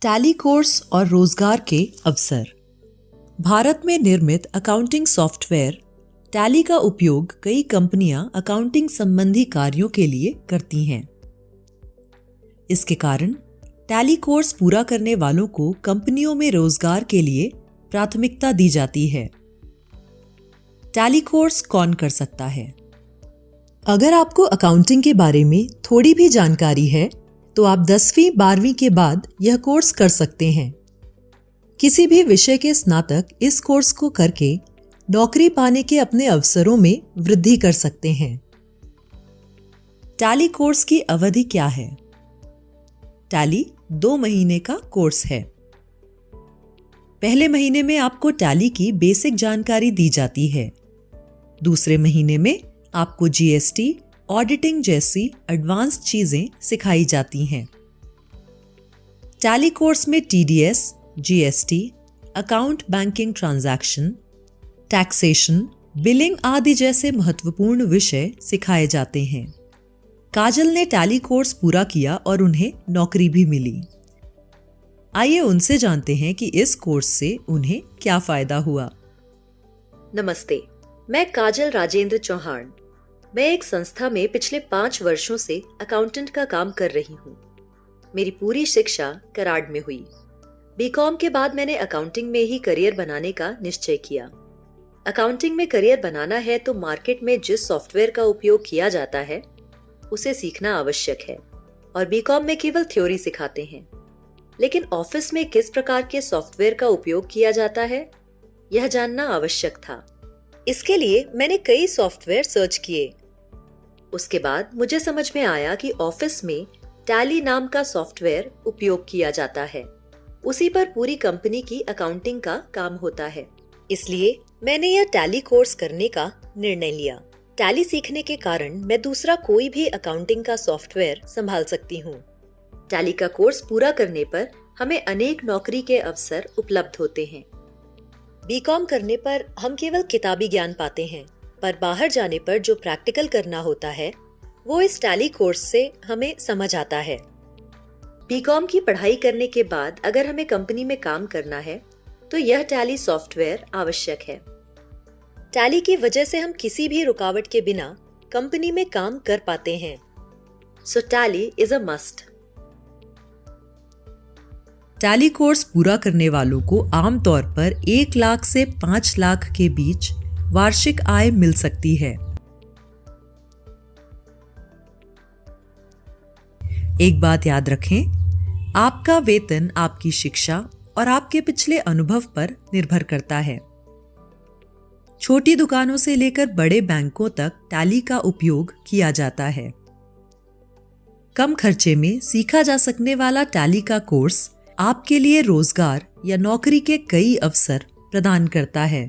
Tally course और रोजगार के अवसर। भारत में निर्मित अकाउंटिंग सॉफ्टवेयर टैली का उपयोग कई कंपनियां अकाउंटिंग संबंधी कार्यों के लिए करती हैं। इसके कारण टैली कोर्स पूरा करने वालों को कंपनियों में रोजगार के लिए प्राथमिकता दी जाती है। टैली कोर्स कौन कर सकता है? अगर आपको अकाउंटिंग के बारे में थोड़ी भी जानकारी है तो आप 10वीं 12वीं के बाद यह कोर्स कर सकते हैं। किसी भी विषय के स्नातक इस कोर्स को करके नौकरी पाने के अपने अवसरों में वृद्धि कर सकते हैं। टैली कोर्स की अवधि क्या है? टैली 2 महीने का कोर्स है। पहले महीने में आपको टैली की बेसिक जानकारी दी जाती है। दूसरे महीने में आपको जीएसटी, ऑडिटिंग जैसी एडवांस चीजें सिखाई जाती हैं। टैली कोर्स में TDS, GST, account banking transaction, taxation, billing आदि जैसे महत्वपूर्ण विषय सिखाए जाते हैं। काजल ने टैली कोर्स पूरा किया और उन्हें नौकरी भी मिली। आइए उनसे जानते हैं कि इस कोर्स से उन्हें क्या फायदा हुआ। नमस्ते, मैं काजल राजेंद्र चौहान। मैं एक संस्था में पिछले 5 वर्षों से अकाउंटेंट का काम कर रही हूँ। मेरी पूरी शिक्षा कराड में हुई। बीकॉम के बाद मैंने अकाउंटिंग में ही करियर बनाने का निश्चय किया। अकाउंटिंग में करियर बनाना है तो मार्केट में जिस सॉफ्टवेयर का उपयोग किया जाता है उसे सीखना आवश्यक है, और बीकॉम में केवल थ्योरी सिखाते हैं। लेकिन ऑफिस में किस प्रकार के सॉफ्टवेयर का उपयोग किया जाता है यह जानना आवश्यक था। इसके लिए मैंने कई सॉफ्टवेयर सर्च किए। उसके बाद मुझे समझ में आया कि ऑफिस में टैली नाम का सॉफ्टवेयर उपयोग किया जाता है। उसी पर पूरी कंपनी की अकाउंटिंग का काम होता है। इसलिए मैंने यह टैली कोर्स करने का निर्णय लिया। टैली सीखने के कारण मैं दूसरा कोई भी अकाउंटिंग का सॉफ्टवेयर संभाल सकती हूँ। टैली का कोर्स पूरा करने पर हमें अनेक नौकरी के अवसर उपलब्ध होते हैं। बीकॉम करने पर हम केवल किताबी ज्ञान पाते हैं, पर बाहर जाने पर जो प्रैक्टिकल करना होता है वो इस टैली कोर्स से हमें समझ आता है। बीकॉम की पढ़ाई करने के बाद अगर हमें कंपनी में काम करना है तो यह टैली सॉफ्टवेयर आवश्यक है। टैली की वजह से हम किसी भी रुकावट के बिना कंपनी में काम कर पाते हैं। So tally is a must. Tally course पूरा करने वालों को आमतौर पर 1 लाख से 5 लाख के बीच वार्षिक आय मिल सकती है। एक बात याद रखें, आपका वेतन आपकी शिक्षा और आपके पिछले अनुभव पर निर्भर करता है। छोटी दुकानों से लेकर बड़े बैंकों तक टैली का उपयोग किया जाता है। कम खर्चे में सीखा जा सकने वाला टैली का कोर्स आपके लिए रोजगार या नौकरी के कई अवसर प्रदान करता है।